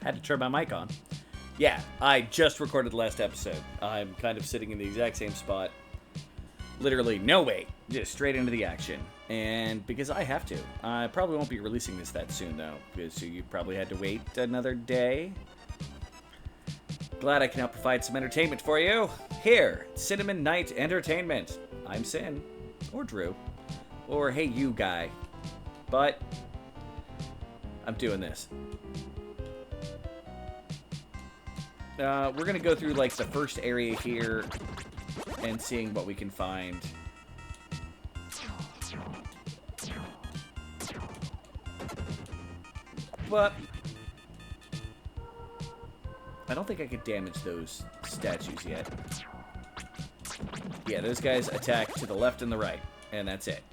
Had to turn my mic on. Yeah, I just recorded the last episode. I'm kind of sitting in the exact same spot. Literally, no wait. Just straight into the action. And because I have to. I probably won't be releasing this that soon, though. Because you probably had to wait another day. Glad I can help provide some entertainment for you. Here, Cinnamon Night Entertainment. I'm Sin. Or Drew. Or hey, you guy. But I'm doing this. We're going to go through, like, the first area here and seeing what we can find. But I don't think I could damage those statues yet. Yeah, those guys attack to the left and the right, and that's it.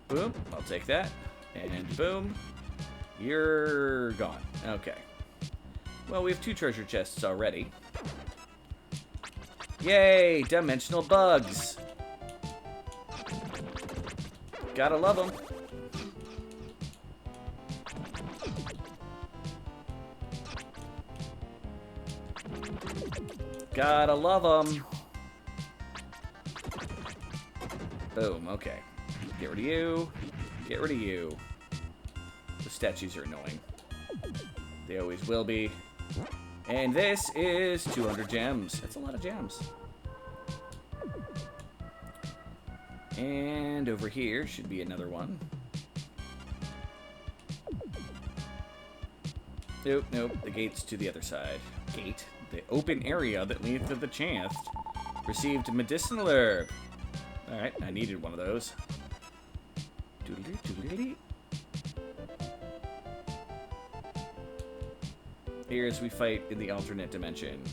Boom, I'll take that. And boom, you're gone. Okay. Well, we have 2 treasure chests already. Yay, dimensional bugs. Gotta love them. Gotta love them. Boom, okay. Get rid of you. Get rid of you. The statues are annoying. They always will be. And this is 200 gems. That's a lot of gems. And over here should be another one. Nope, nope. The gate's to the other side. Gate? The open area that leads to the chest. Received medicinal herb. Alright, I needed one of those. Doodly doodly. Here as we fight in the alternate dimension.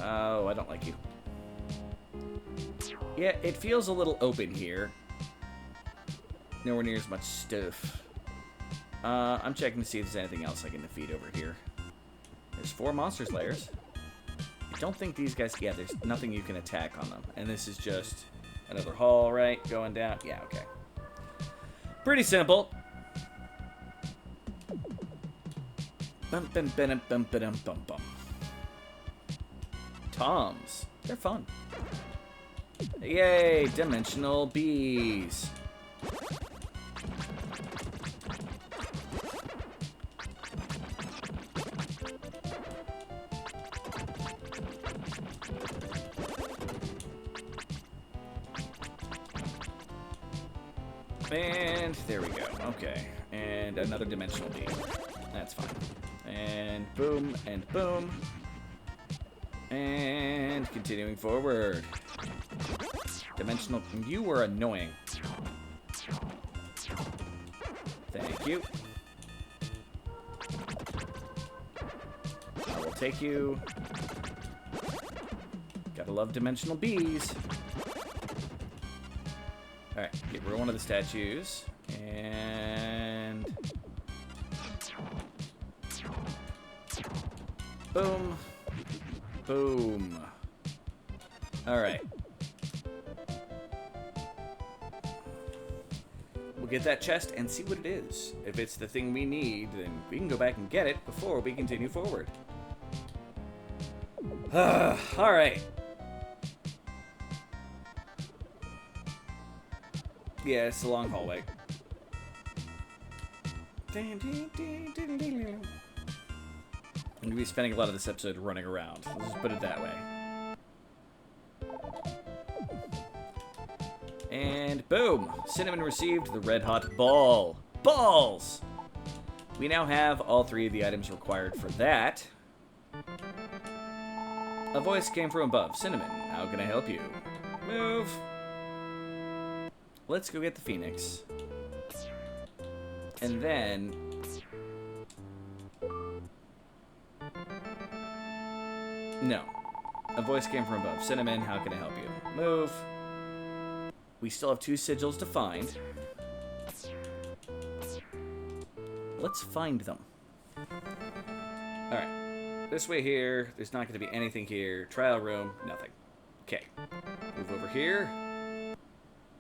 Oh, I don't like you. Yeah, it feels a little open here. Nowhere near as much stuff. I'm checking to see if there's anything else I can defeat over here. There's 4 monster slayers. I don't think these guys... Yeah, there's nothing you can attack on them. And this is just another hall, right? Going down. Yeah, okay. Pretty simple. Bum, bum, bum, bum, bum, bum, bum. Toms. They're fun. Yay! Dimensional bees. And there we go. Okay. And another dimensional bee. That's fine. And boom, and boom. And continuing forward. Dimensional... You were annoying. Thank you. I will take you. Gotta love dimensional bees. Alright, get rid of one of the statues. And... boom. Boom. Alright. We'll get that chest and see what it is. If it's the thing we need, then we can go back and get it before we continue forward. Alright. Yeah, it's a long hallway. I'm going to be spending a lot of this episode running around. Let's just put it that way. And boom! Cinnamon received the red hot ball. Balls! We now have all 3 of the items required for that. A voice came from above. Cinnamon, how can I help you? Move! Let's go get the Phoenix. And then... no. A voice came from above. Cinnamon, how can I help you? Move. We still have 2 sigils to find. Let's find them. Alright. This way here. There's not going to be anything here. Trial room. Nothing. Okay. Move over here.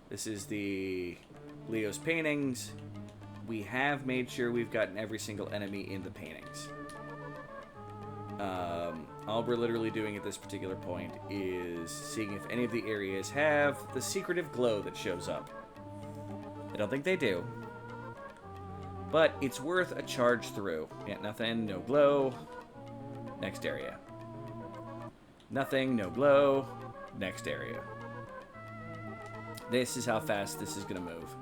This is the Leo's paintings. We have made sure we've gotten every single enemy in the paintings. All we're literally doing at this particular point is seeing if any of the areas have the secretive glow that shows up. I don't think they do. But it's worth a charge through. Yeah, nothing, no glow. Next area. Nothing, no glow. Next area. This is how fast this is going to move.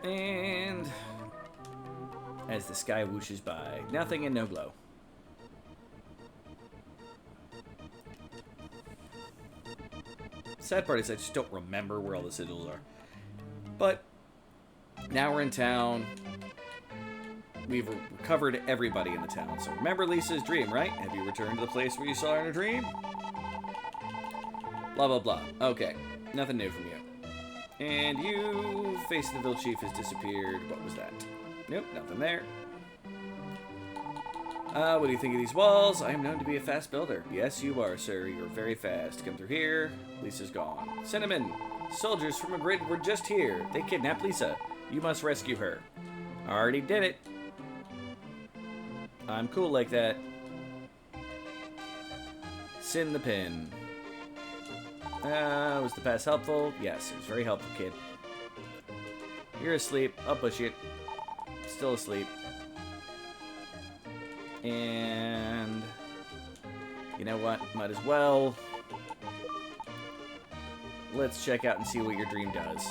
And as the sky whooshes by, nothing and no glow. Sad part is I just don't remember where all the sigils are. But now we're in town. We've recovered everybody in the town. So remember Lisa's dream, right? Have you returned to the place where you saw her in a dream? Blah, blah, blah. Okay. Nothing new from you. And you, face of the village chief, has disappeared. What was that? Nope, nothing there. What do you think of these walls? I am known to be a fast builder. Yes, you are, sir. You're very fast. Come through here. Lisa's gone. Cinnamon! Soldiers from a grid were just here. They kidnapped Lisa. You must rescue her. Already did it. I'm cool like that. Sin the pin. Was the pass helpful? Yes, it was very helpful, kid. You're asleep. I'll push you. Still asleep. And you know what? Might as well. Let's check out and see what your dream does.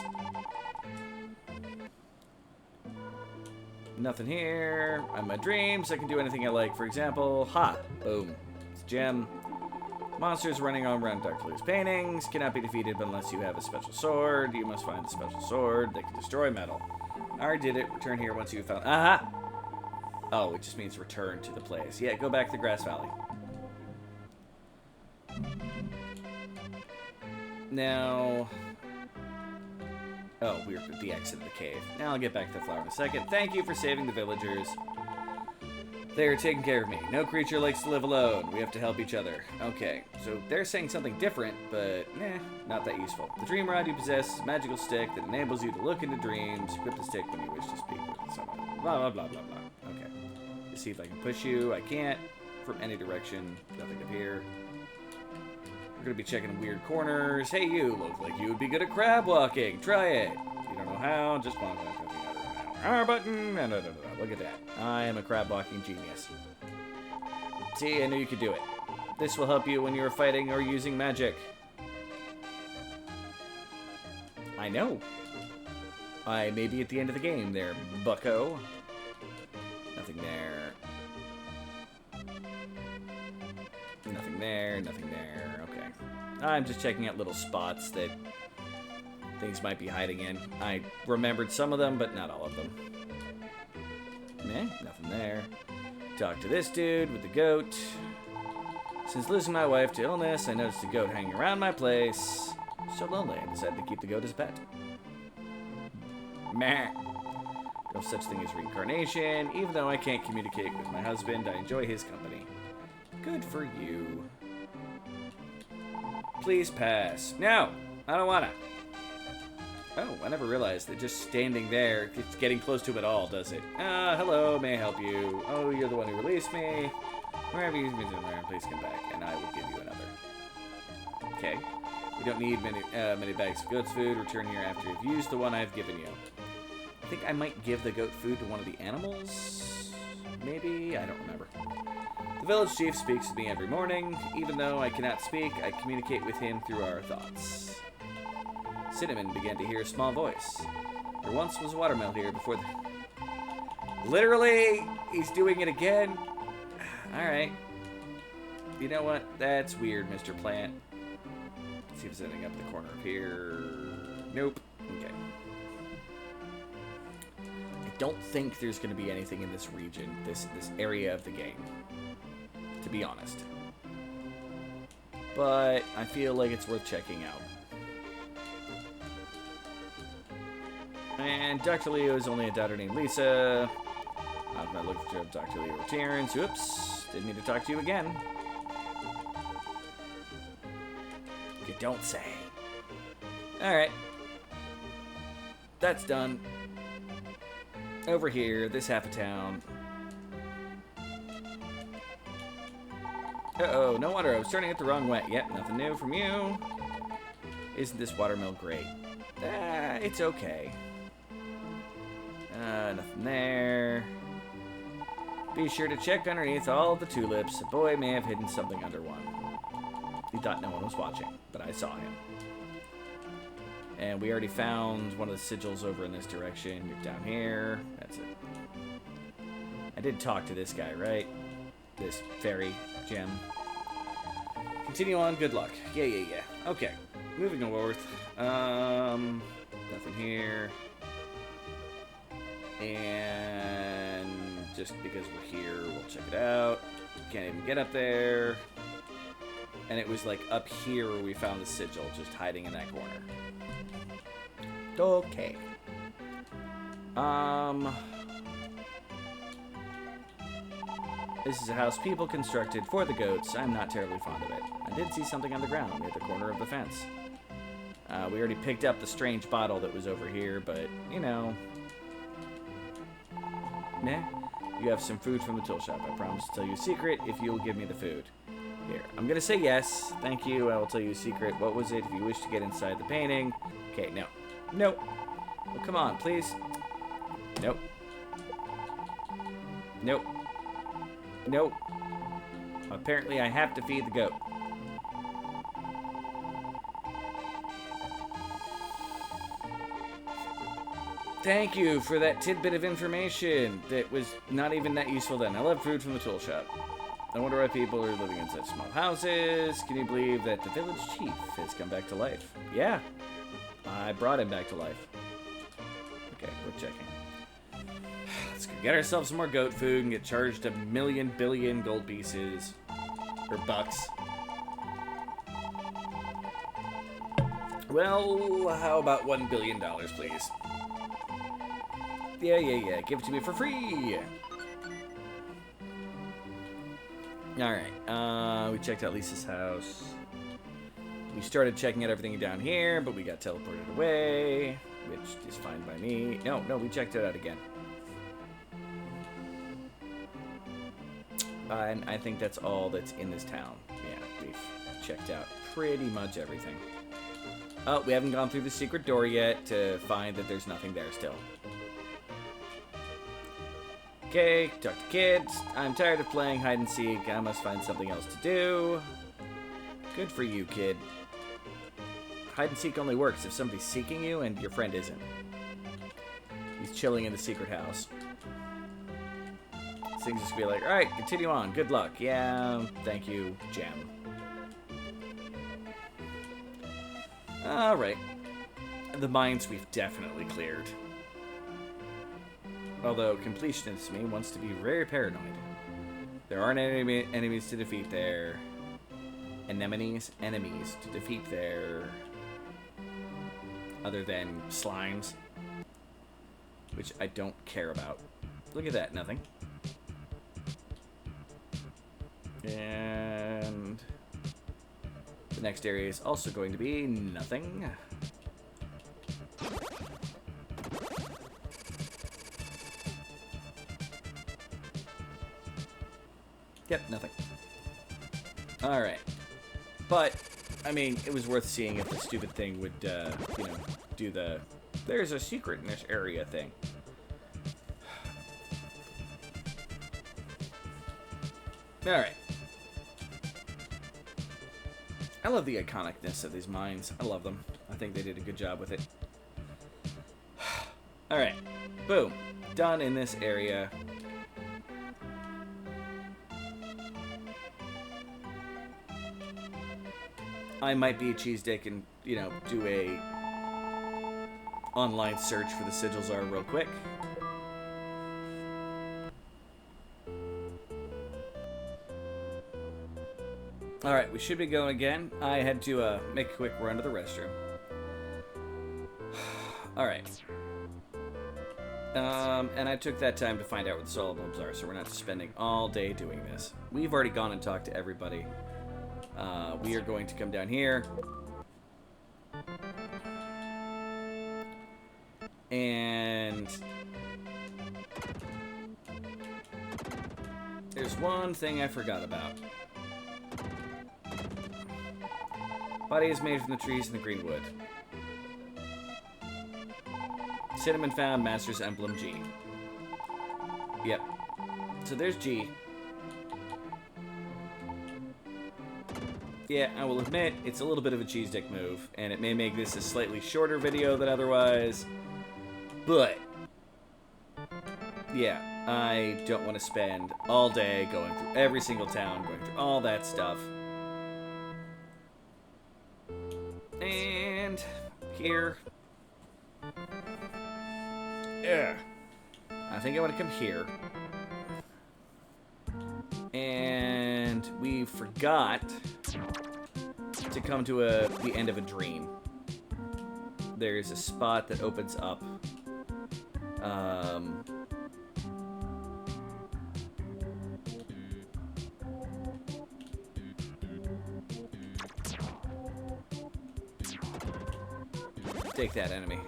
Nothing here. I'm my dreams. I can do anything I like. For example, ha! Boom. It's a gem. Monsters running all around Dr. Leo's paintings. Cannot be defeated unless you have a special sword. You must find the special sword that can destroy metal. I already did it. Return here once you've found... Aha! Oh, it just means return to the place. Yeah, go back to Grass Valley. Now... Oh, we're at the exit of the cave. Now I'll get back to the flower in a second. Thank you for saving the villagers. They're taking care of me. No creature likes to live alone. We have to help each other. Okay, so they're saying something different, but not that useful. The dream rod you possess is a magical stick that enables you to look into dreams. Grip the stick when you wish to speak with someone. Blah, blah, blah, blah, blah. Okay. Let's see if I can push you. I can't. From any direction. Nothing up here. We're going to be checking weird corners. Hey, you look like you would be good at crab walking. Try it. If you don't know how, just walk like R button. Look at that. I am a crab walking genius. See, I knew you could do it. This will help you when you're fighting or using magic. I know. I may be at the end of the game there, bucko. Nothing there. Nothing there, nothing there. Okay. I'm just checking out little spots that things might be hiding in. I remembered some of them, but not all of them. Nothing there. Talk to this dude with the goat. Since losing my wife to illness, I noticed a goat hanging around my place. So lonely, I decided to keep the goat as a pet. Meh. No such thing as reincarnation. Even though I can't communicate with my husband, I enjoy his company. Good for you. Please pass. No, I don't wanna. Oh, I never realized that just standing there, it's getting close to it all, does it? Hello, may I help you? Oh, you're the one who released me. Wherever you've been around, please come back, and I will give you another. Okay. You don't need many bags of goat's food. Return here after you've used the one I've given you. I think I might give the goat food to one of the animals. Maybe? I don't remember. The village chief speaks with me every morning. Even though I cannot speak, I communicate with him through our thoughts. Cinnamon began to hear a small voice. There once was a watermill here before the... Literally, he's doing it again. Alright. You know what? That's weird, Mr. Plant. Let's see if there's anything up the corner of here. Nope. Okay. I don't think there's going to be anything in this region, this area of the game. To be honest. But I feel like it's worth checking out. And Dr. Leo is only a daughter named Lisa. I'm not looking for Dr. Leo returns. Oops. Didn't mean to talk to you again. You don't say. Alright. That's done. Over here, this half of town. Uh-oh, no wonder I was turning it the wrong way. Yep, nothing new from you. Isn't this watermill great? It's okay. Nothing there. Be sure to check underneath all the tulips. A boy may have hidden something under one. He thought no one was watching, but I saw him. And we already found one of the sigils over in this direction. You're down here. That's it. I did talk to this guy, right? This fairy gem. Continue on. Good luck. Yeah. Okay. Moving north. Nothing here. And just because we're here, we'll check it out. Can't even get up there. And it was like up here where we found the sigil, just hiding in that corner. Okay. This is a house people constructed for the goats. I'm not terribly fond of it. I did see something on the ground near the corner of the fence. We already picked up the strange bottle that was over here, but, you know. Nah. You have some food from the tool shop. I promise to tell you a secret if you'll give me the food. Here, I'm gonna say yes. Thank you. I will tell you a secret. What was it? If you wish to get inside the painting. Okay, no. Nope. Well, come on, please. Nope. Nope. Nope. Apparently, I have to feed the goat. Thank you for that tidbit of information that was not even that useful then. I love food from the tool shop. I wonder why people are living in such small houses. Can you believe that the village chief has come back to life? Yeah. I brought him back to life. Okay, we're checking. Let's go get ourselves some more goat food and get charged 1,000,000,000 billion gold pieces. Or bucks. Well, how about $1 billion, please? Yeah. Give it to me for free. Alright, we checked out Lisa's house. We started checking out everything down here, but we got teleported away, which is fine by me. No, we checked it out again. And I think that's all that's in this town. Yeah, we've checked out pretty much everything. Oh, we haven't gone through the secret door yet to find that there's nothing there still. Okay, talk to kids. I'm tired of playing hide and seek. I must find something else to do. Good for you, kid. Hide and seek only works if somebody's seeking you and your friend isn't. He's chilling in the secret house. This thing's just gonna be like, alright, continue on. Good luck. Yeah, thank you, Gem. Alright. The mines we've definitely cleared. Although completionist me wants to be very paranoid. There aren't any enemies to defeat there. Enemies to defeat there. Other than slimes. Which I don't care about. Look at that, nothing. And the next area is also going to be nothing. Yep, nothing. Alright. But, I mean, it was worth seeing if the stupid thing would, you know, do the there's a secret in this area thing. Alright. I love the iconicness of these mines. I love them. I think they did a good job with it. Alright. Boom. Done in this area. I might be a cheese dick and, you know, do a online search for the sigils are real quick. Alright, we should be going again. I had to make a quick run to the restroom. Alright. And I took that time to find out where the solar bulbs are, so we're not spending all day doing this. We've already gone and talked to everybody. We are going to come down here. And there's one thing I forgot about. Body is made from the trees in the greenwood. Cinnamon found, Master's Emblem G. Yep. So there's G. Yeah, I will admit, it's a little bit of a cheese dick move, and it may make this a slightly shorter video than otherwise, but yeah, I don't want to spend all day going through every single town, going through all that stuff. And here. Yeah. I think I want to come here. And we forgot to come to the end of a dream. There's a spot that opens up. Take that, enemy.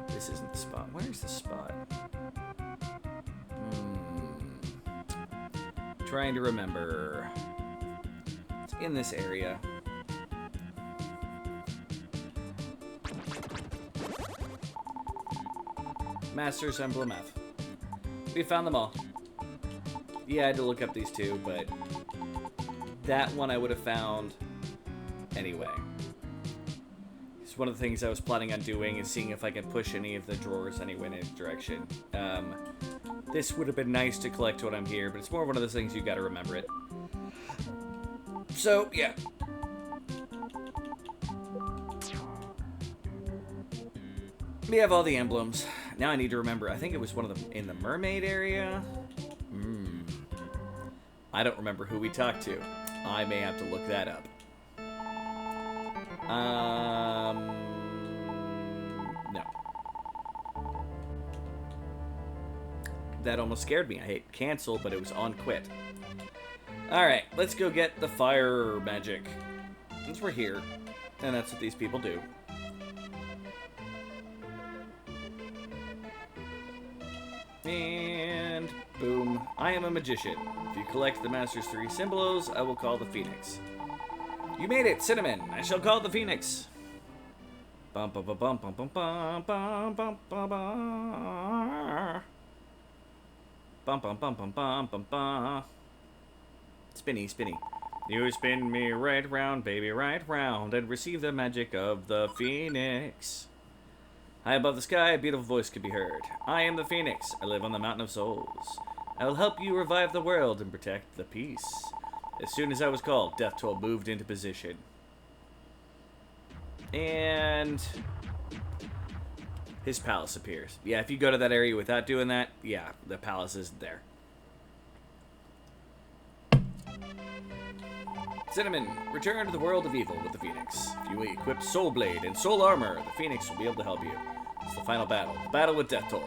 This isn't the spot. Where's the spot? Trying to remember. It's in this area. Master's Emblem F. We found them all. Yeah, I had to look up these two, but that one I would have found anyway. It's one of the things I was planning on doing is seeing if I could push any of the drawers anyway in any direction. This would have been nice to collect when I'm here, but it's more one of those things you gotta remember it. So, yeah. We have all the emblems. Now I need to remember, I think it was one of them in the mermaid area. I don't remember who we talked to. I may have to look that up. No. That almost scared me. I hit cancel, but it was on quit. Alright, let's go get the fire magic. Since we're here, and that's what these people do. And boom. I am a magician. If you collect the Master's 3 symbols, I will call the Phoenix. You made it, Cinnamon. I shall call the Phoenix. Bum bum bum bum bum bum bum bum bum bum bum bum bum bum bum bum bum. Spinny, spinny. You spin me right round, baby, right round, and receive the magic of the Phoenix. High above the sky, a beautiful voice could be heard. I am the Phoenix. I live on the Mountain of Souls. I will help you revive the world and protect the peace. As soon as I was called, dethtoll moved into position. And his palace appears. Yeah, if you go to that area without doing that, yeah, the palace isn't there. Cinnamon, return to the world of evil with the Phoenix. If you equip Soul Blade and Soul Armor, the Phoenix will be able to help you. It's the final battle. The battle with dethtoll.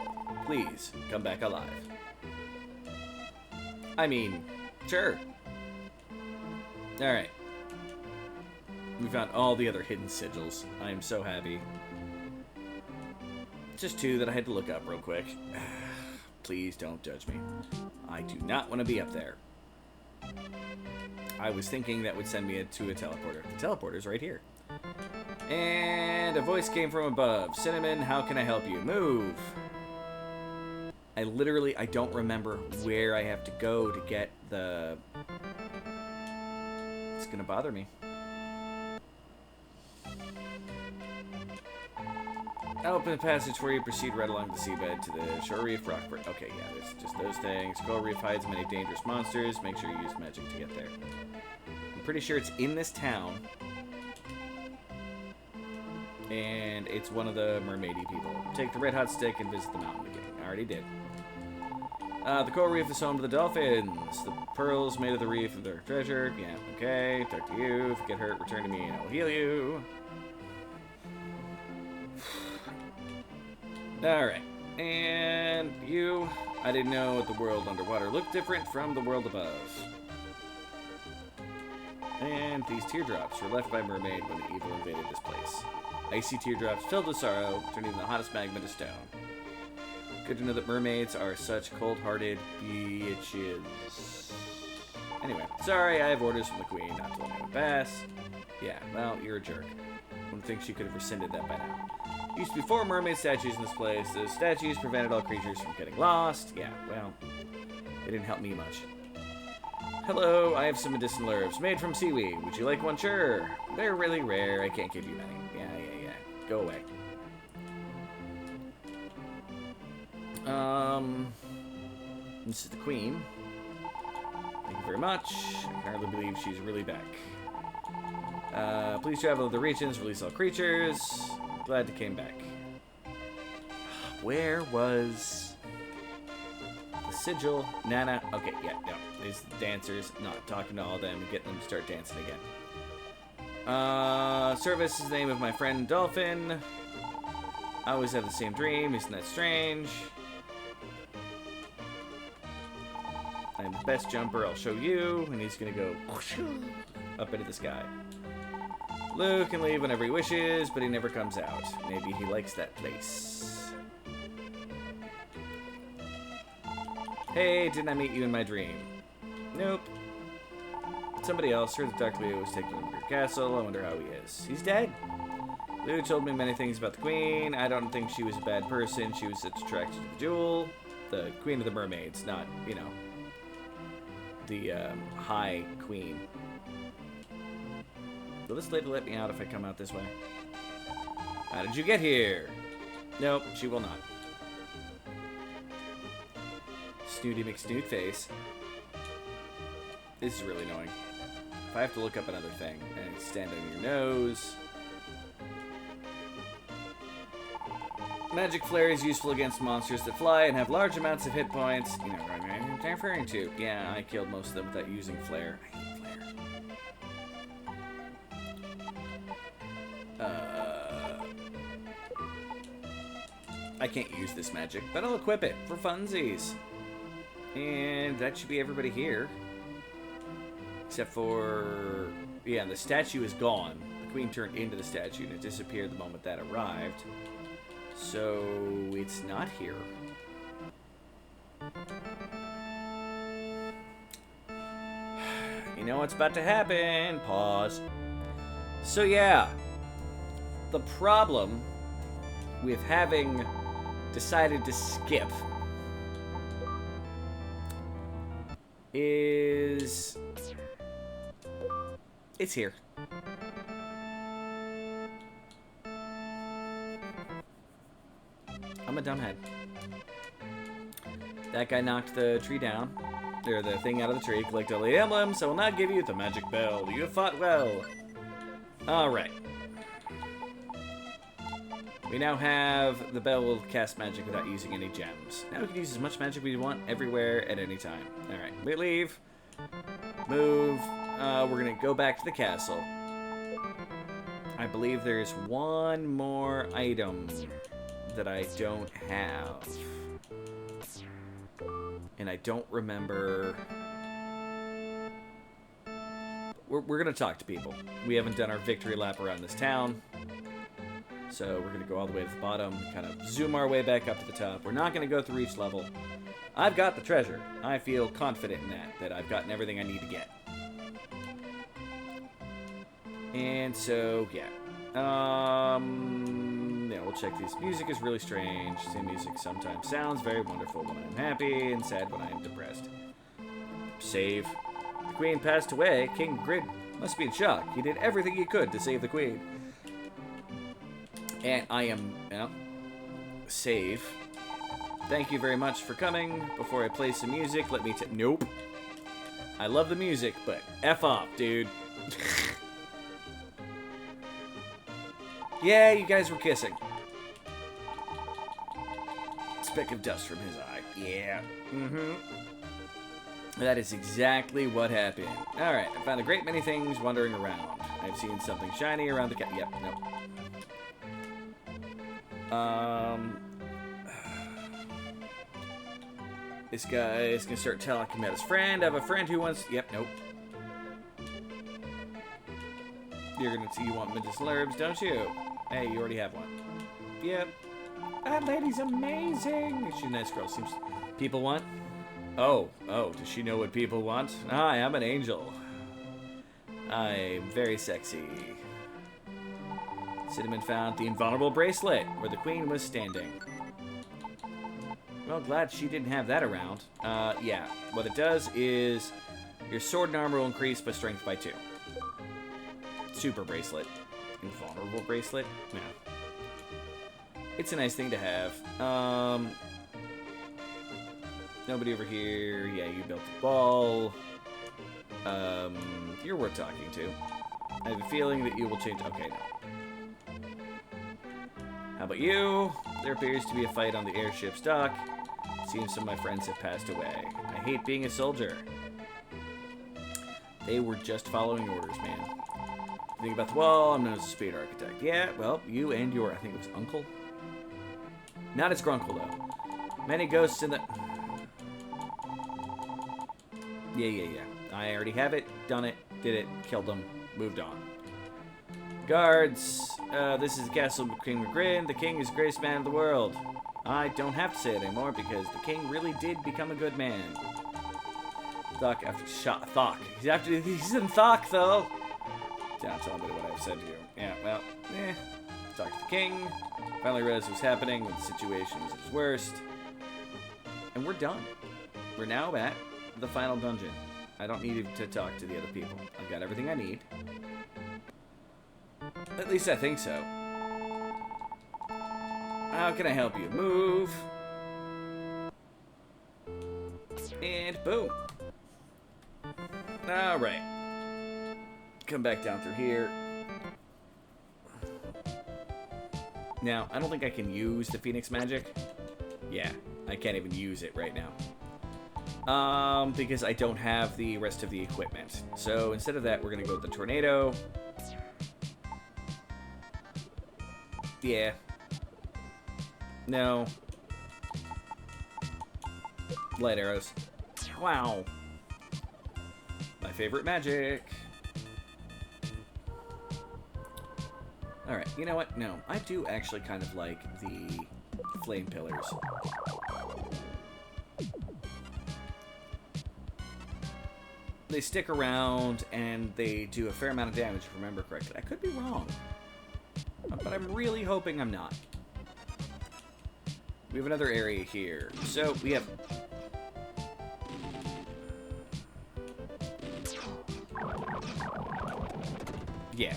Please, come back alive. I mean, sure. Alright. We found all the other hidden sigils. I am so happy. Just two that I had to look up real quick. Please don't judge me. I do not want to be up there. I was thinking that would send me to a teleporter. The teleporter's right here. And a voice came from above. Cinnamon, how can I help you? Move! I don't remember where I have to go to get the... It's gonna bother me. I'll open the passage for you. Proceed right along the seabed to the shore reef, Rockford. Okay, yeah, there's just those things. Coral Reef hides many dangerous monsters. Make sure you use magic to get there. I'm pretty sure it's in this town. And it's one of the mermaidy people. Take the red hot stick and visit the mountain again. I already did. The coral reef is home to the dolphins. The pearls made of the reef are their treasure. Yeah, okay. Talk to you. If you get hurt, return to me and I will heal you. Alright. And you. I didn't know the world underwater looked different from the world above. And these teardrops were left by Mermaid when the evil invaded this place. Icy teardrops filled with sorrow, turning the hottest magma to stone. Good to know that mermaids are such cold-hearted bitches. Anyway, sorry, I have orders from the queen not to let anyone pass. Yeah, well, you're a jerk. Wouldn't think she could have rescinded that by now. Used to be 4 mermaid statues in this place. Those statues prevented all creatures from getting lost. Yeah, well, they didn't help me much. Hello, I have some medicinal herbs made from seaweed. Would you like one? Sure. They're really rare. I can't give you many. Yeah. Go away. This is the queen. Thank you very much. I can hardly believe she's really back. Please travel to the regions, release all creatures. Glad you came back. Where was the sigil? Nana. Okay, yeah, no. These dancers, not talking to all of them and getting them to start dancing again. Service is the name of my friend Dolphin. I always have the same dream. Isn't that strange? I'm the best jumper. I'll show you. And he's going to go up into the sky. Luke can leave whenever he wishes, but he never comes out. Maybe he likes that place. Hey, didn't I meet you in my dream? Nope. Somebody else heard that Dark Leo was taken over your castle. I wonder how he is. He's dead. Lou told me many things about the queen. I don't think she was a bad person. She was such attracted to the jewel. The queen of the mermaids, not, you know, the high queen. Will this lady let me out if I come out this way? How did you get here? Nope, she will not. Snooty McSnoot face. This is really annoying. If I have to look up another thing and stand on your nose. Magic Flare is useful against monsters that fly and have large amounts of hit points. You know what I'm referring to. Yeah, I killed most of them without using Flare. I hate Flare. I can't use this magic, but I'll equip it for funsies. And that should be everybody here. Except for... yeah, the statue is gone. The queen turned into the statue and it disappeared the moment that arrived. So, it's not here. You know what's about to happen. Pause. So, yeah. The problem with having decided to skip is... it's here. I'm a dumbhead. That guy knocked the tree down. Or the thing out of the tree. Collect all the emblems. I will not give you the magic bell. You have fought well. Alright. We now have the bell will cast magic without using any gems. Now we can use as much magic we want everywhere at any time. Alright. We leave. Move. We're going to go back to the castle. I believe there's one more item that I don't have. And I don't remember... We're going to talk to people. We haven't done our victory lap around this town. So we're going to go all the way to the bottom, kind of zoom our way back up to the top. We're not going to go through each level. I've got the treasure. I feel confident in that I've gotten everything I need to get. And so, yeah. Yeah, we'll check these. Music is really strange. Same music sometimes sounds very wonderful when I'm happy and sad when I am depressed. Save. The queen passed away. King Grid must be in shock. He did everything he could to save the queen. And I am, well, save. Thank you very much for coming. Before I play some music, let me nope. I love the music, but F off, dude. Yeah, you guys were kissing. Speck of dust from his eye. Yeah. Mm-hmm. That is exactly what happened. Alright, I found a great many things wandering around. I've seen something shiny around the yep, nope. This guy is gonna start talking about his friend. I have a friend who wants... yep, nope. You're gonna see you want medicinal herbs, don't you? Hey, you already have one. Yep. That lady's amazing. She's a nice girl. Seems people want. Oh, does she know what people want? Hi, I'm an angel. I'm very sexy. Cinnamon found the invulnerable bracelet where the queen was standing. Well, glad she didn't have that around. Yeah. What it does is your sword and armor will increase by strength by 2. Super bracelet. Invulnerable bracelet? No. It's a nice thing to have. Nobody over here. Yeah, you built the ball. You're worth talking to. I have a feeling that you will change. Okay, no. How about you? There appears to be a fight on the airship's dock. Seems some of my friends have passed away. I hate being a soldier. They were just following orders, man. Think about the wall. I'm known as a speed architect. Yeah, well, you and your, I think it was uncle? Not his grunkle, though. Many ghosts in the... Yeah. I already have it, done it, did it, killed them, moved on. Guards, this is the castle of King McGrin. The king is the greatest man in the world. I don't have to say it anymore because the king really did become a good man. Thok after shot Thok. He's in Thok though. Don't tell me what I've said to you. Yeah, well, talk to the king. Finally realized what was happening when the situation was at its worst. And we're done. We're now at the final dungeon. I don't need to talk to the other people. I've got everything I need. At least I think so. How can I help you? Move. And boom. Alright. Come back down through here. Now, I don't think I can use the Phoenix magic. Yeah, I can't even use it right now. Because I don't have the rest of the equipment. So instead of that, we're going to go with the tornado. Yeah. No. Light arrows. Wow. My favorite magic. Alright, you know what? No, I do actually kind of like the flame pillars. They stick around, and they do a fair amount of damage, if I remember correctly. I could be wrong. But I'm really hoping I'm not. We have another area here. So, we have... Yeah.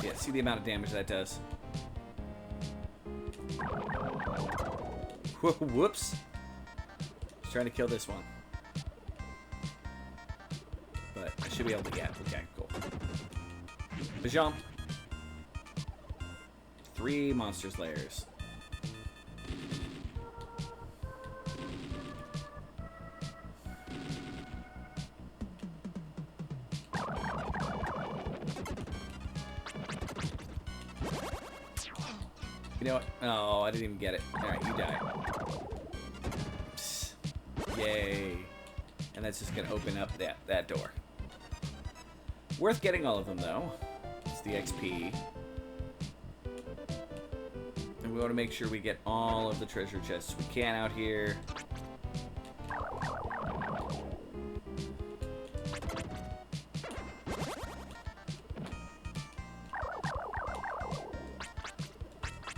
Yeah, see the amount of damage that does. Whoops. Just trying to kill this one. But I should be able to get. Okay, cool. Jump. 3 monsters layers. You know what? Oh, I didn't even get it. Alright, you die. Psst. Yay. And that's just going to open up that door. Worth getting all of them, though. It's the XP. And we want to make sure we get all of the treasure chests we can out here.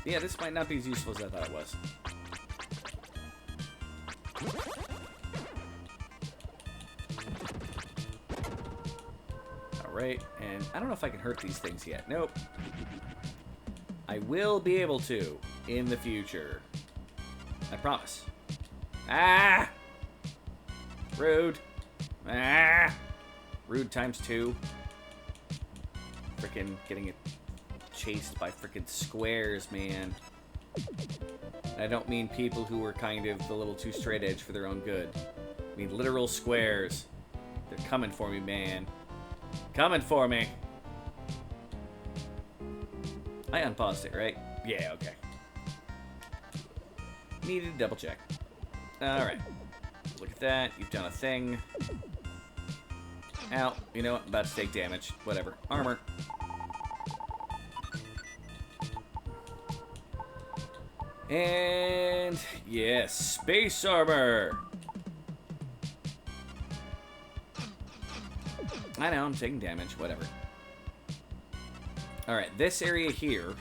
Yeah, this might not be as useful as I thought it was. Alright, and I don't know if I can hurt these things yet. Nope. I will be able to in the future. I promise. Ah! Rude. Ah! Rude times 2. Frickin' getting it chased by frickin' squares, man. And I don't mean people who are kind of a little too straight edge for their own good. I mean literal squares. They're coming for me, man. Coming for me. I unpaused it, right? Yeah, okay. Needed to double check. Alright. Look at that. You've done a thing. Ow. You know what? I'm about to take damage. Whatever. Armor. And yes, space armor. I know, I'm taking damage, whatever. Alright, this area here,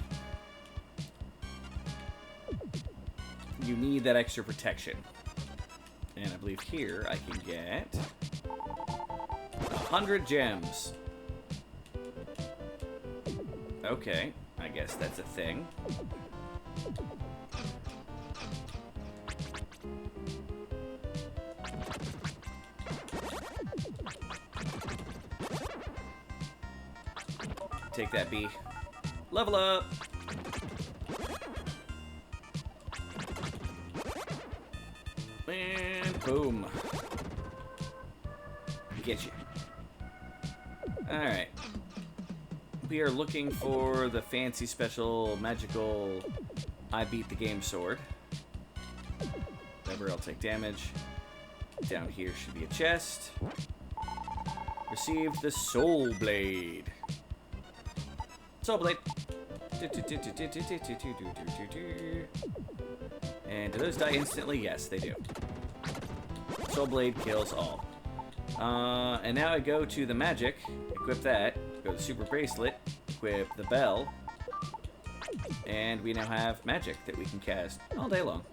you need that extra protection. And I believe here I can get 100 gems. Okay, I guess that's a thing. Take that, B. Level up! And boom. Get you. Alright. We are looking for the fancy special magical I beat the game sword. Whatever, I'll take damage. Down here should be a chest. Received the soul blade. Soul blade. And do those die instantly? Yes, they do. Soul blade kills all. And now I go to the magic, equip that, go to the super bracelet, equip the bell, and we now have magic that we can cast all day long.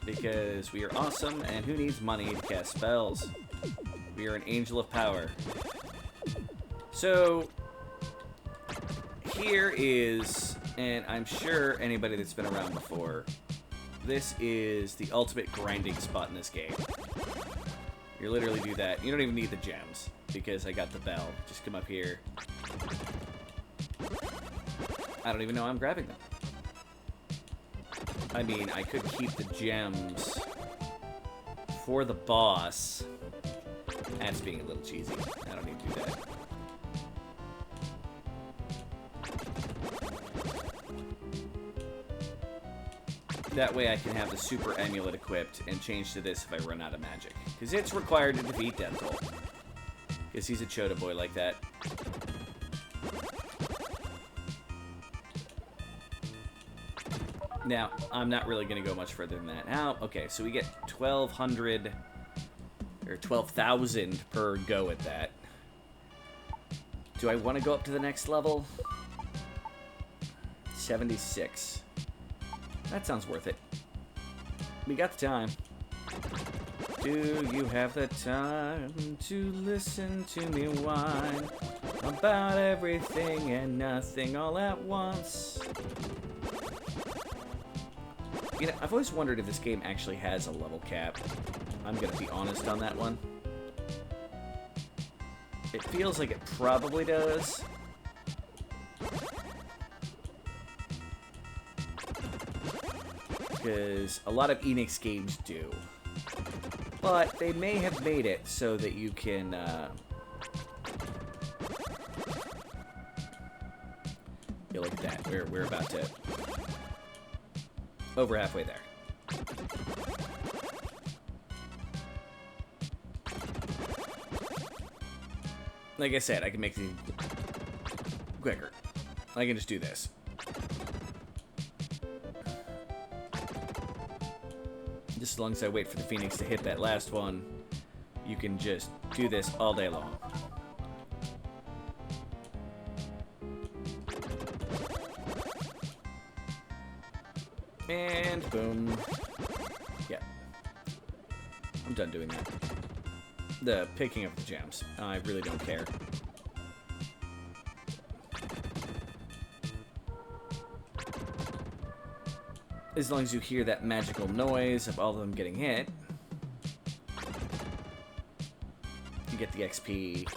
Because we are awesome, and who needs money to cast spells? We are an angel of power. So, here is, and I'm sure anybody that's been around before, this is the ultimate grinding spot in this game. You literally do that. You don't even need the gems, because I got the bell. Just come up here. I don't even know I'm grabbing them. I mean, I could keep the gems for the boss. That's being a little cheesy. I don't need to do that. That way I can have the super amulet equipped and change to this if I run out of magic. Because it's required to defeat dethtoll. Because he's a Chota boy like that. Now, I'm not really going to go much further than that. Now, okay, so we get 1,200 or 12,000 per go at that. Do I want to go up to the next level? 76. That sounds worth it. We got the time. Do you have the time to listen to me whine about everything and nothing all at once? You know, I've always wondered if this game actually has a level cap. I'm gonna be honest on that one. It feels like it probably does. Because a lot of Enix games do. But they may have made it so that you can, yeah, look at that. We're about to... over halfway there. Like I said, I can make things quicker. I can just do this. Just as long as I wait for the Phoenix to hit that last one, you can just do this all day long. And boom. Yeah. I'm done doing that. The picking up the gems. I really don't care. As long as you hear that magical noise of all of them getting hit, you get the XP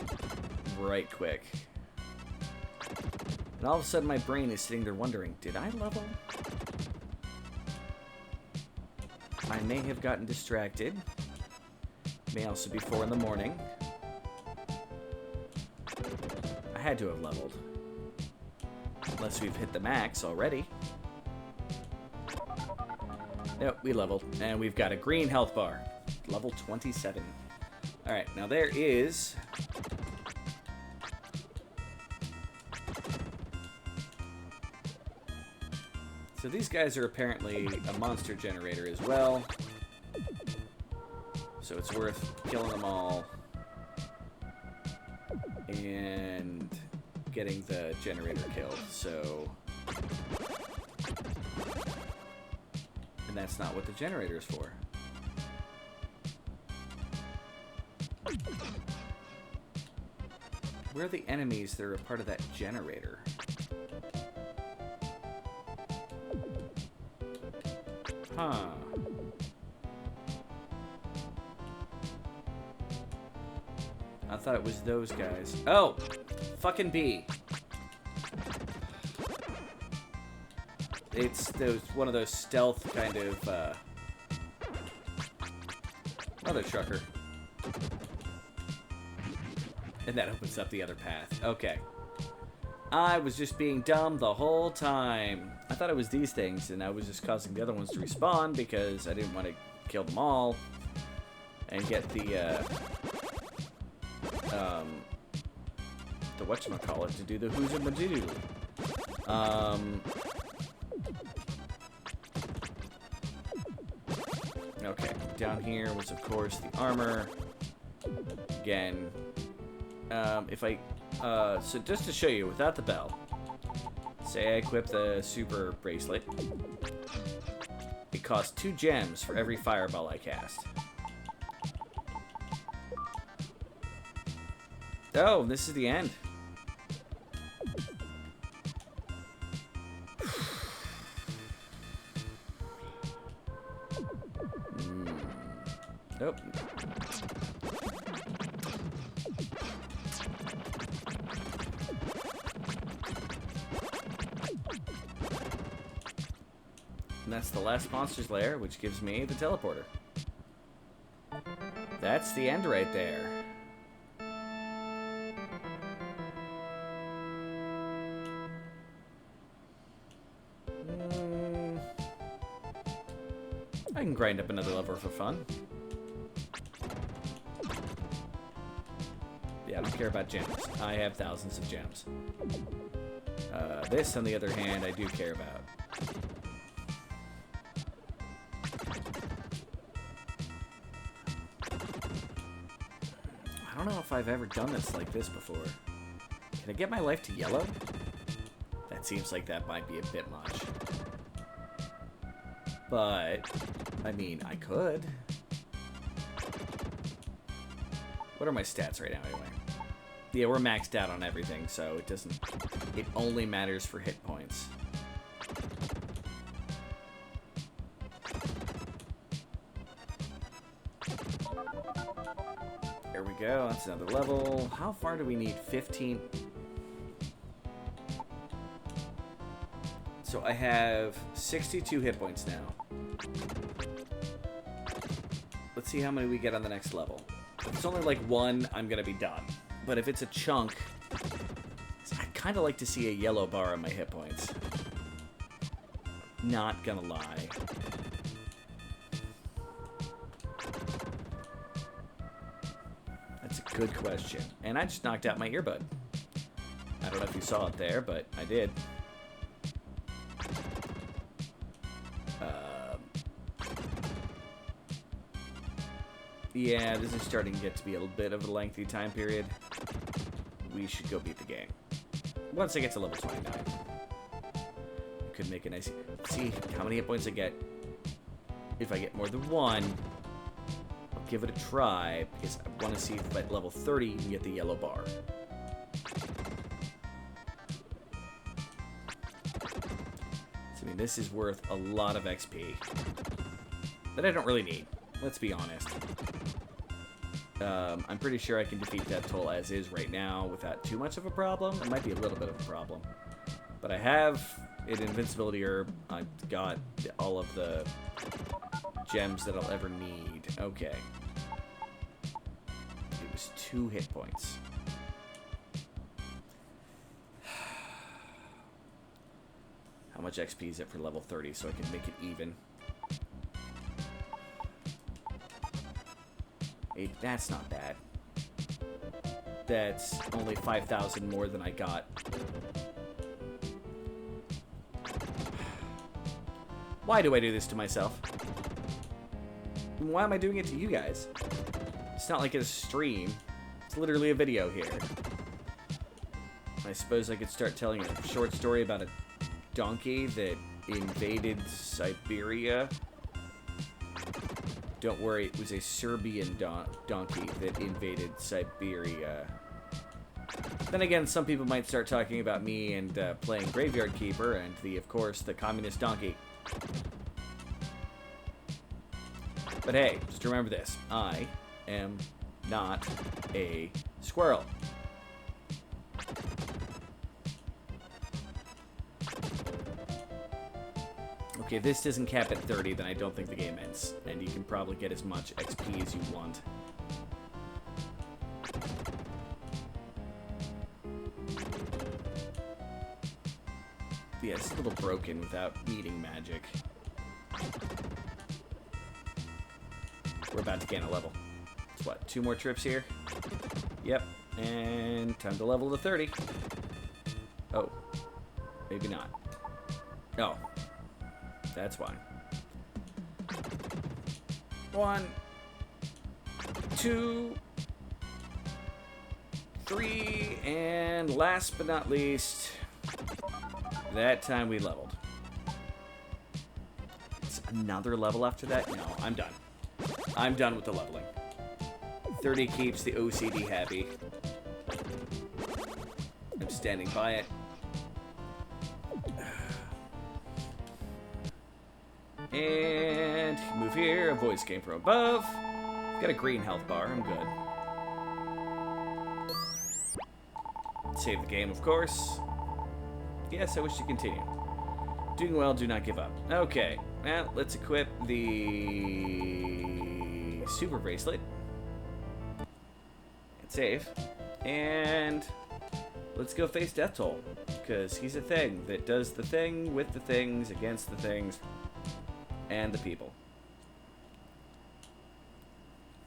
right quick. And all of a sudden my brain is sitting there wondering, did I level? I may have gotten distracted. May also be 4 in the morning. I had to have leveled. Unless we've hit the max already. Yep, we leveled. And we've got a green health bar. Level 27. Alright, now there is... So these guys are apparently a monster generator as well. So it's worth killing them all. And getting the generator killed, so... And that's not what the generator is for. Where are the enemies that are a part of that generator? Huh. I thought it was those guys. Oh! Fucking bee. It's one of those stealth kind of, Mother trucker. And that opens up the other path. Okay. I was just being dumb the whole time. I thought it was these things, and I was just causing the other ones to respawn because I didn't want to kill them all and get the whatchamacallit to do the who's and madoodle. Okay, down here was, of course, the armor. Again, if I, so just to show you, without the bell, say I equip the super bracelet, it costs 2 gems for every fireball I cast. Oh, this is the end. Nope. And that's the last monster's lair, which gives me the teleporter. That's the end right there. I can grind up another level for fun. Yeah, I don't care about gems. I have thousands of gems. This, on the other hand, I do care about. I don't know if I've ever done this like this before. Can I get my life to yellow? That seems like that might be a bit much. But, I mean, I could. What are my stats right now, anyway? Yeah, we're maxed out on everything, so it doesn't... It only matters for hit points. There we go, that's another level. How far do we need? 15? So I have 62 hit points now. Let's see how many we get on the next level. If it's only like 1, I'm gonna be done. But if it's a chunk, I'd kind of like to see a yellow bar on my hit points. Not gonna lie. That's a good question. And I just knocked out my earbud. I don't know if you saw it there, but I did. Yeah, this is starting to get to be a little bit of a lengthy time period. We should go beat the game. Once I get to level 29. Could make a nice... See how many hit points I get. If I get more than 1, I'll give it a try, because I want to see if at level 30 you can get the yellow bar. So, I mean, this is worth a lot of XP. That I don't really need. Let's be honest. I'm pretty sure I can defeat dethtoll as is right now without too much of a problem. It might be a little bit of a problem. But I have an invincibility herb. I've got all of the gems that I'll ever need. Okay. It was 2 hit points. How much XP is it for level 30 so I can make it even? That's not bad. That's only 5,000 more than I got. Why do I do this to myself? Why am I doing it to you guys? It's not like it's a stream. It's literally a video here. I suppose I could start telling a short story about a donkey that invaded Siberia. Don't worry, it was a Serbian donkey that invaded Siberia. Then again, some people might start talking about me and playing Graveyard Keeper and, of course, the communist donkey. But hey, just remember this. I am not a squirrel. Okay, if this doesn't cap at 30, then I don't think the game ends. And you can probably get as much XP as you want. Yeah, it's a little broken without needing magic. We're about to gain a level. It's what, 2 more trips here? Yep, and time to level to 30. Oh, maybe not. Oh, that's why. 1, 2, 3, and last but not least, that time we leveled. It's another level after that? No, I'm done. I'm done with the leveling. 30 keeps the OCD happy. I'm standing by it. And move here. A voice came from above. Got a green health bar. I'm good. Save the game, of course. Yes, I wish to continue. Doing well, do not give up. Okay, now let's equip the super bracelet. And save. And let's go face dethtoll. Because he's a thing that does the thing with the things, against the things, and the people.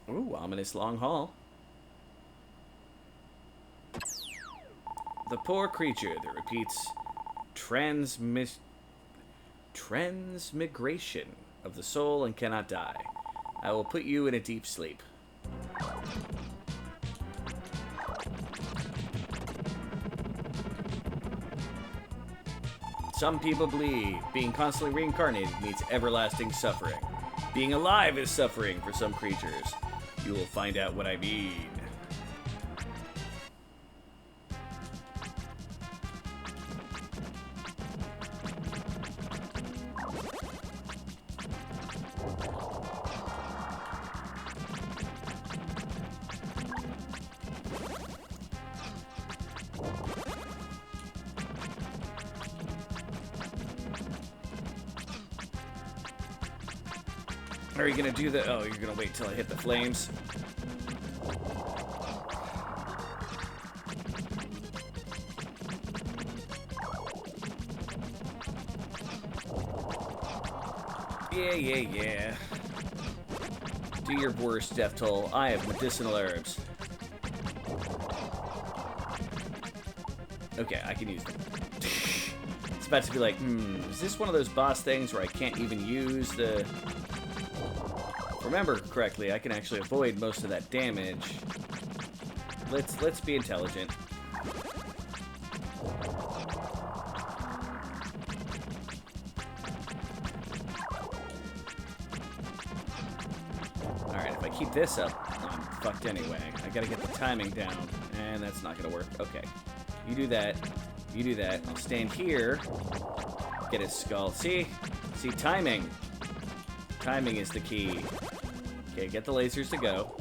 Ooh, ominous long haul. The poor creature that repeats transmigration of the soul and cannot die. I will put you in a deep sleep. Some people believe being constantly reincarnated means everlasting suffering. Being alive is suffering for some creatures. You will find out what I mean. Are you gonna do the... Oh, you're gonna wait till I hit the flames? Yeah. Do your worst, dethtoll. I have medicinal herbs. Okay, I can use them. It's about to be like, is this one of those boss things where I can't even use the... Remember correctly, I can actually avoid most of that damage. Let's be intelligent. Alright, if I keep this up, I'm fucked anyway. I gotta get the timing down, and that's not gonna work. Okay. You do that. You do that. I'll stand here. Get his skull. See? See, timing. Timing is the key. Okay, get the lasers to go.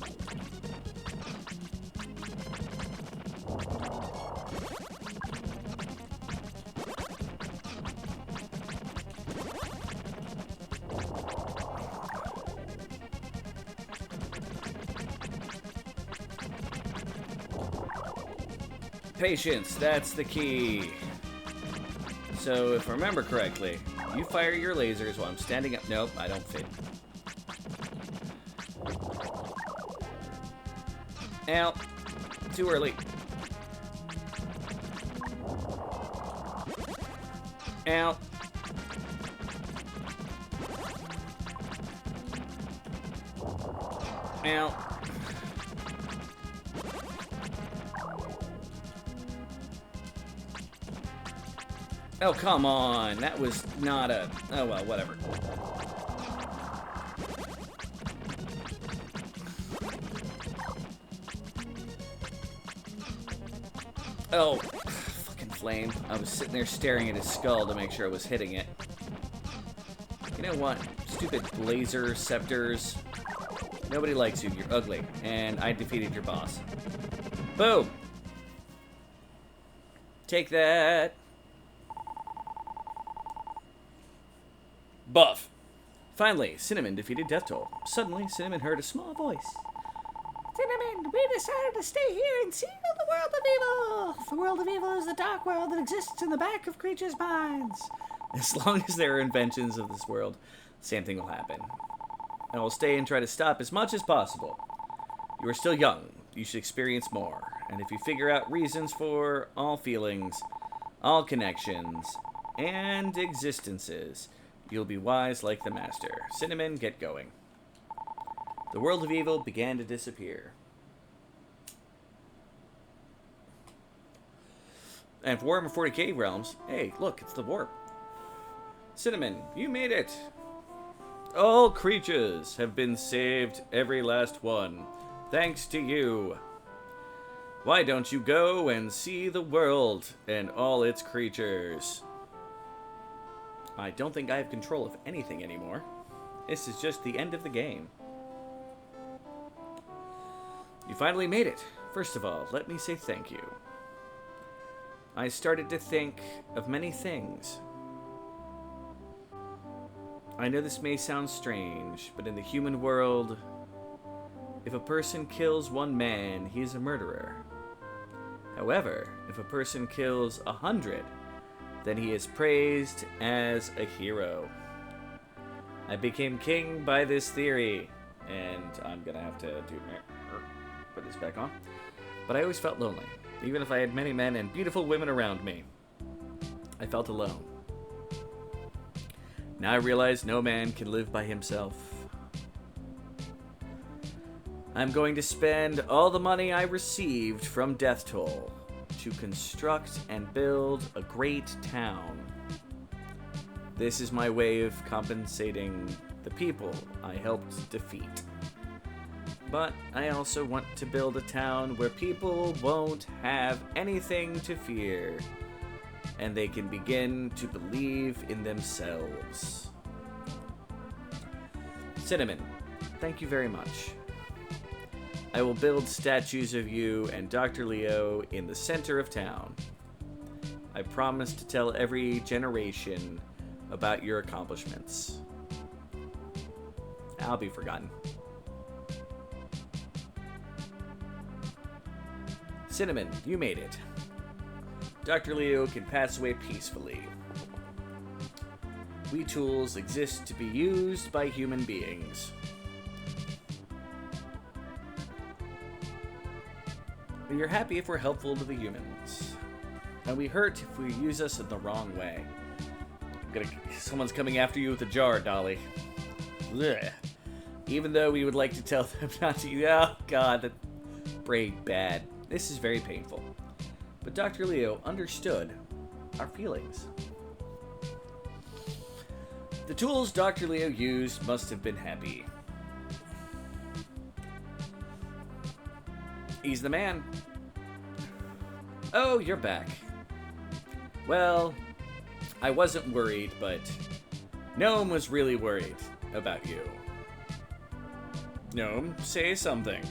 Patience, that's the key. So, if I remember correctly, you fire your lasers while I'm standing up. Nope, I don't fit. Ow. Too early. Ow. Now... Oh, come on. That was not a... Oh, well, whatever. Oh, fucking flame. I was sitting there staring at his skull to make sure I was hitting it. You know what? Stupid laser scepters. Nobody likes you. You're ugly. And I defeated your boss. Boom! Take that. Buff. Finally, Cinnamon defeated dethtoll. Suddenly, Cinnamon heard a small voice. Cinnamon, we decided to stay here and see the world of evil. The world of evil is the dark world that exists in the back of creatures' minds. As long as there are inventions of this world, same thing will happen. I will stay and try to stop as much as possible. You are still young. You should experience more. And if you figure out reasons for all feelings, all connections, and existences, you'll be wise like the master. Cinnamon, get going. The world of evil began to disappear. And for Warhammer 40k realms, hey, look, it's the warp. Cinnamon, you made it. All creatures have been saved, every last one, thanks to you. Why don't you go and see the world and all its creatures? I don't think I have control of anything anymore. This is just the end of the game. You finally made it. First of all, let me say thank you. I started to think of many things. I know this may sound strange, but in the human world, if a person kills one man, he is a murderer. However, if a person kills 100, then he is praised as a hero. I became king by this theory, and I'm gonna have to put this back on. But I always felt lonely, even if I had many men and beautiful women around me. I felt alone. Now I realize no man can live by himself. I'm going to spend all the money I received from dethtoll to construct and build a great town. This is my way of compensating the people I helped defeat. But I also want to build a town where people won't have anything to fear, and they can begin to believe in themselves. Cinnamon, thank you very much. I will build statues of you and Dr. Leo in the center of town. I promise to tell every generation about your accomplishments. I'll be forgotten. Cinnamon, you made it. Dr. Leo can pass away peacefully. We tools exist to be used by human beings. We are happy if we're helpful to the humans. And we hurt if we use us in the wrong way. Someone's coming after you with a jar, Dolly. Blech. Even though we would like to tell them not to. Oh, God, that brain bad. This is very painful. But Dr. Leo understood our feelings. The tools Dr. Leo used must have been happy. He's the man. Oh, you're back. Well, I wasn't worried, but Gnome was really worried about you. Gnome, say something.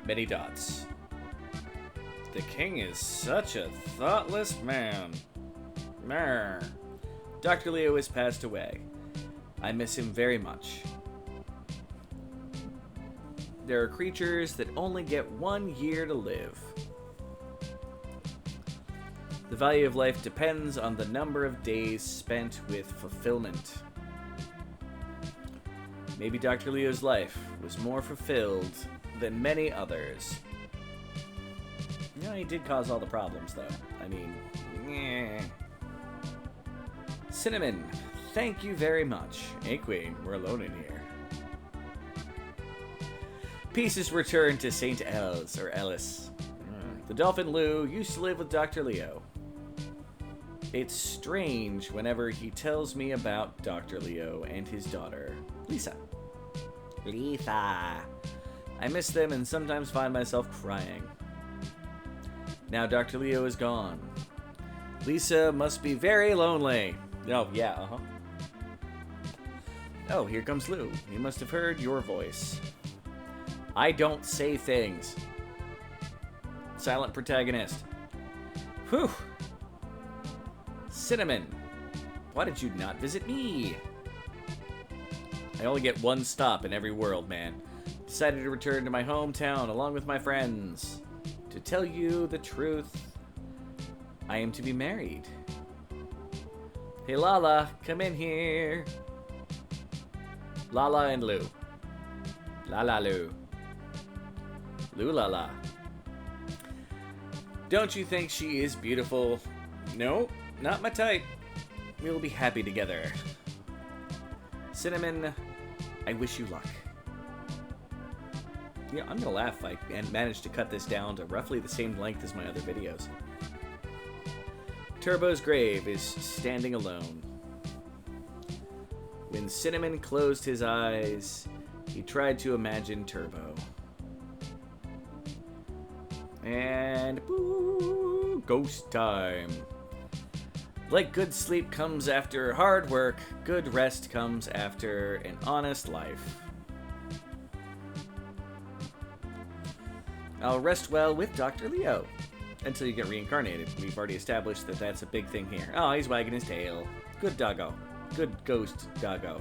Many dots. The king is such a thoughtless man. Mer. Dr. Leo has passed away. I miss him very much. There are creatures that only get 1 year to live. The value of life depends on the number of days spent with fulfillment. Maybe Dr. Leo's life was more fulfilled than many others. You know, he did cause all the problems, though. I mean, yeah. Cinnamon, thank you very much. Hey, Queen, we're alone in here. Pieces return to St. Els, or Ellis. The Dolphin Lou used to live with Dr. Leo. It's strange whenever he tells me about Dr. Leo and his daughter, Lisa. Lisa. I miss them and sometimes find myself crying. Now Dr. Leo is gone. Lisa must be very lonely. Oh, yeah, uh-huh. Oh, here comes Lou. He must have heard your voice. I don't say things. Silent protagonist. Whew. Cinnamon. Why did you not visit me? I only get one stop in every world, man. Decided to return to my hometown along with my friends. To tell you the truth, I am to be married. Hey, Lala, come in here. Lala and Lou. Lala Lou. Lou Lala. Don't you think she is beautiful? No, not my type. We'll be happy together. Cinnamon, I wish you luck. Yeah, I'm gonna laugh if I managed to cut this down to roughly the same length as my other videos. Turbo's grave is standing alone. When Cinnamon closed his eyes, he tried to imagine Turbo. And boo, ghost time. Like good sleep comes after hard work, good rest comes after an honest life. I'll rest well with Dr. Leo until you get reincarnated. We've already established that that's a big thing here. Oh, he's wagging his tail. Good doggo. Good ghost doggo.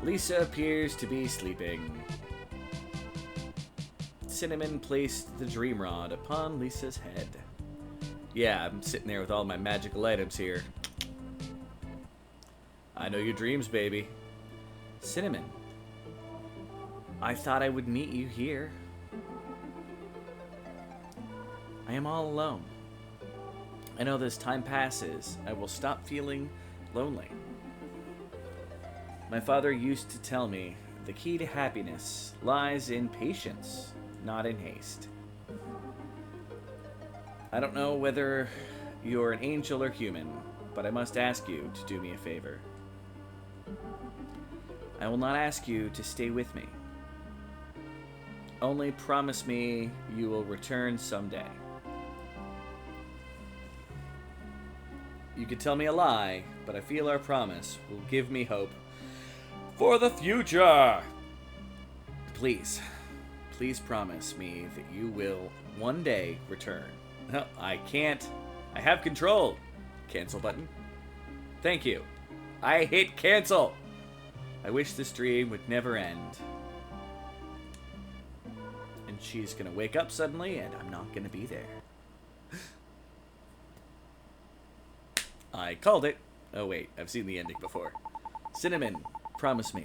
Lisa appears to be sleeping. Cinnamon placed the dream rod upon Lisa's head. Yeah, I'm sitting there with all my magical items here. I know your dreams, baby. Cinnamon, I thought I would meet you here. I am all alone. I know as time passes, I will stop feeling lonely. My father used to tell me the key to happiness lies in patience, not in haste. I don't know whether you're an angel or human, but I must ask you to do me a favor. I will not ask you to stay with me. Only promise me you will return someday. You could tell me a lie, but I feel our promise will give me hope for the future. Please, please promise me that you will one day return. No, I can't. I have control. Cancel button. Thank you. I hit cancel. I wish this dream would never end. And she's gonna wake up suddenly, and I'm not gonna be there. I called it. Oh wait, I've seen the ending before. Cinnamon, promise me,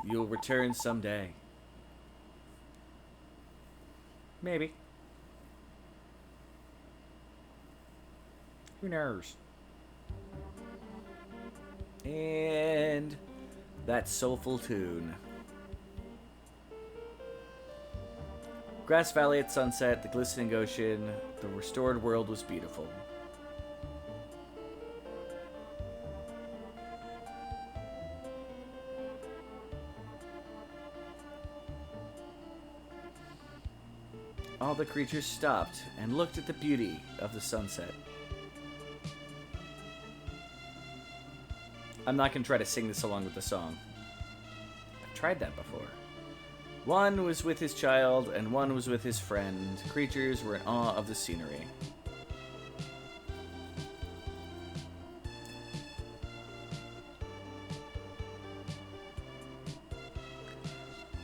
you'll return someday. Maybe. Who knows? And that soulful tune. Grass Valley at sunset, the glistening ocean, the restored world was beautiful. All the creatures stopped and looked at the beauty of the sunset. I'm not going to try to sing this along with the song. I've tried that before. One was with his child, and one was with his friend. Creatures were in awe of the scenery.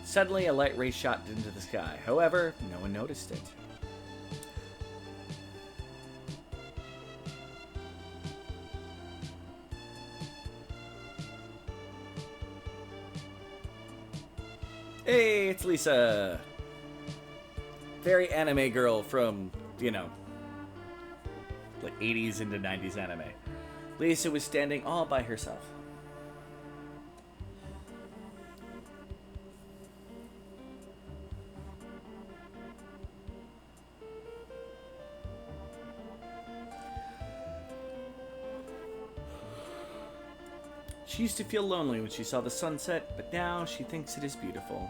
Suddenly, a light ray shot into the sky. However, no one noticed it. Hey, it's Lisa. Very anime girl from, you know, like 80s into 90s anime. Lisa was standing all by herself. She used to feel lonely when she saw the sunset, but now she thinks it is beautiful.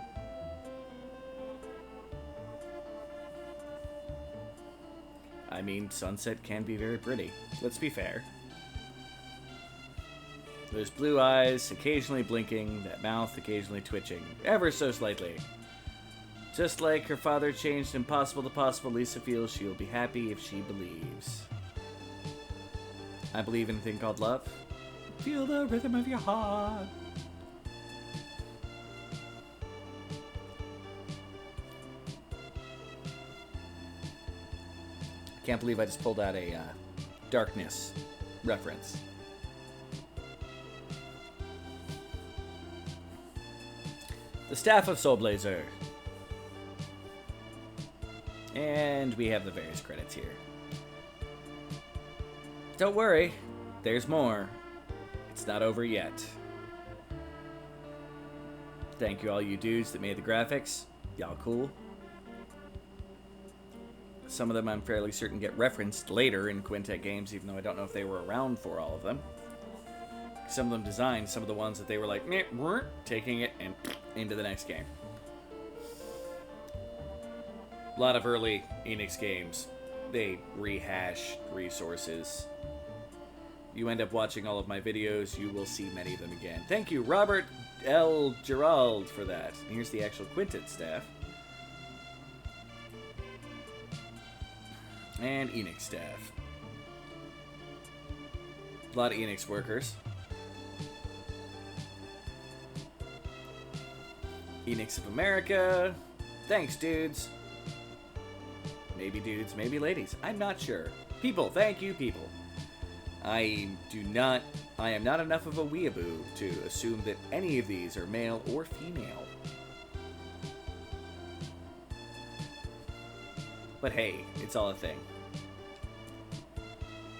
I mean, sunset can be very pretty. Let's be fair. Those blue eyes occasionally blinking, that mouth occasionally twitching, ever so slightly. Just like her father changed impossible to possible, Lisa feels she will be happy if she believes. I believe in a thing called love. Feel the rhythm of your heart. Can't believe I just pulled out a Darkness reference. The Staff of Soulblazer. And we have the various credits here. Don't worry, there's more. It's not over yet. Thank you all you dudes that made the graphics. Y'all cool. Some of them I'm fairly certain get referenced later in Quintet games, even though I don't know if they were around for all of them. Some of them designed some of the ones that they were like, meh, weren't taking it and into the next game. A lot of early Enix games, they rehash resources. You end up watching all of my videos, you will see many of them again. Thank you, Robert L. Gerald, for that. And here's the actual Quintet staff. And Enix staff. A lot of Enix workers. Enix of America. Thanks, dudes. Maybe dudes, maybe ladies. I'm not sure. People, thank you, people. I am not enough of a weeaboo to assume that any of these are male or female. But hey, it's all a thing.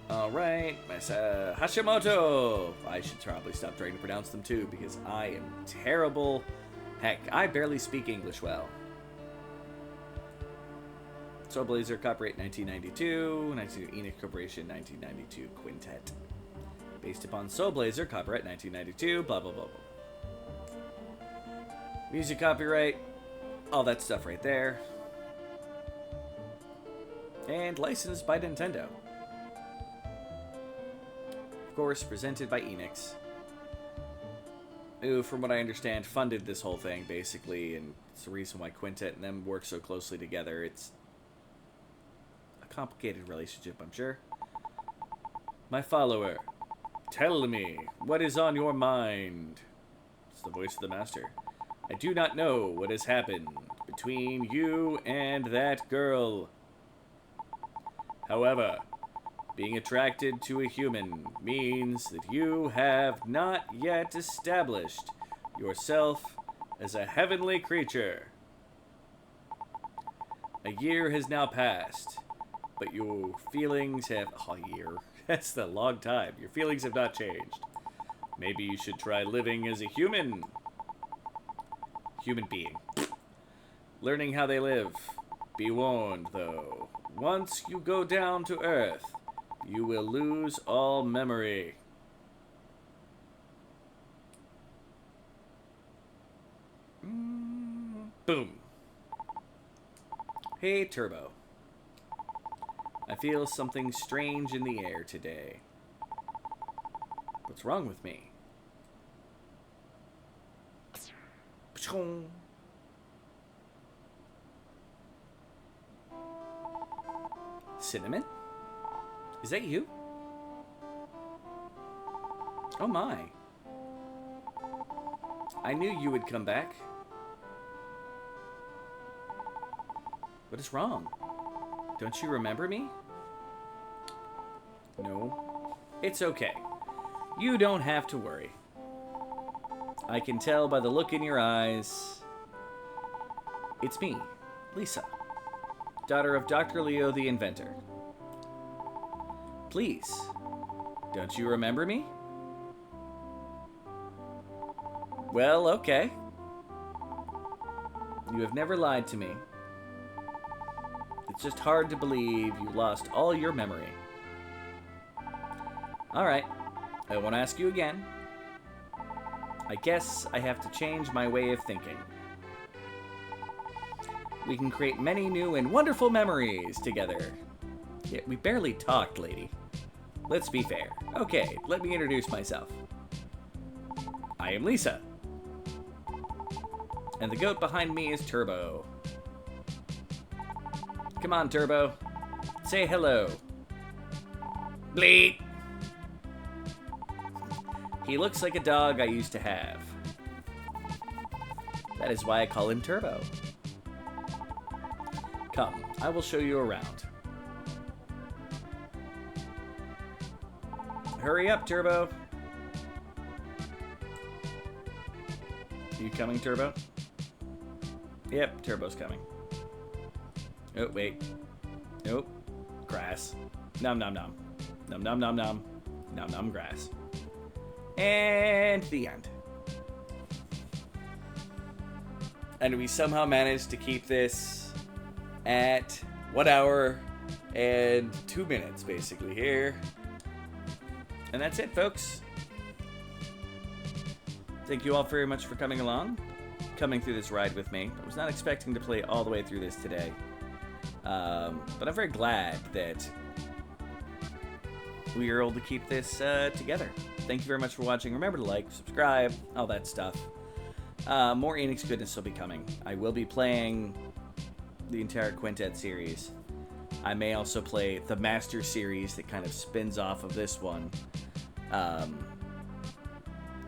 Alright, Hashimoto! I should probably stop trying to pronounce them too, because I am terrible. Heck, I barely speak English well. Soulblazer, copyright 1992, 1992 Enix Corporation, 1992 Quintet. Based upon Soulblazer, copyright 1992, blah blah blah blah. Music copyright, all that stuff right there. And licensed by Nintendo. Of course, presented by Enix. Who, from what I understand, funded this whole thing, basically, and it's the reason why Quintet and them work so closely together. It's a complicated relationship, I'm sure. My follower, tell me, what is on your mind? It's the voice of the master. I do not know what has happened between you and that girl. However, being attracted to a human means that you have not yet established yourself as a heavenly creature. A year has now passed, but your feelings have... Oh, a year. That's the long time. Your feelings have not changed. Maybe you should try living as a human. Human being. Learning how they live. Be warned, though. Once you go down to Earth, you will lose all memory. Boom. Hey, Turbo. I feel something strange in the air today. What's wrong with me? Cinnamon? Is that you? Oh my. I knew you would come back. What is wrong? Don't you remember me? No. It's okay. You don't have to worry. I can tell by the look in your eyes. It's me, Lisa, daughter of Dr. Leo the inventor. Please, don't you remember me? Well, okay. You have never lied to me. It's just hard to believe you lost all your memory. Alright, I won't ask you again. I guess I have to change my way of thinking. We can create many new and wonderful memories together. Yet we barely talked, lady. Let's be fair. Okay, let me introduce myself. I am Lisa. And the goat behind me is Turbo. Come on, Turbo. Say hello. Bleep. He looks like a dog I used to have. That is why I call him Turbo. Come, I will show you around. Hurry up, Turbo. You coming, Turbo? Yep, Turbo's coming. Oh, wait. Nope. Grass. Nom nom nom. Nom nom nom nom. Nom nom grass. And the end. And we somehow managed to keep this at 1 hour and 2 minutes, basically, here. And that's it, folks. Thank you all very much for coming along, coming through this ride with me. I was not expecting to play all the way through this today. But I'm very glad that we were able to keep this together. Thank you very much for watching. Remember to like, subscribe, all that stuff. More Enix goodness will be coming. I will be playing the entire Quintet series. I may also play the Master series that kind of spins off of this one.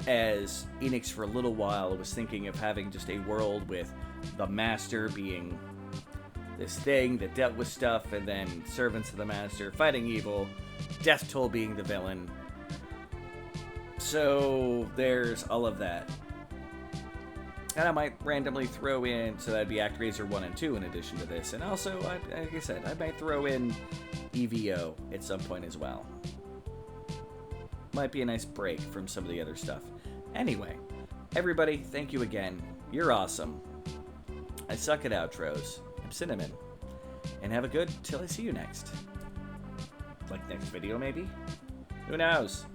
As Enix for a little while was thinking of having just a world with the Master being this thing that dealt with stuff, and then servants of the Master fighting evil, dethtoll being the villain. So there's all of that. And I might randomly throw in, so that'd be ActRaiser 1 and 2 in addition to this. And also, like I said, I might throw in EVO at some point as well. Might be a nice break from some of the other stuff. Anyway, everybody, thank you again. You're awesome. I suck at outros. I'm Cinnamon. And have a good till I see you next. Like next video, maybe? Who knows?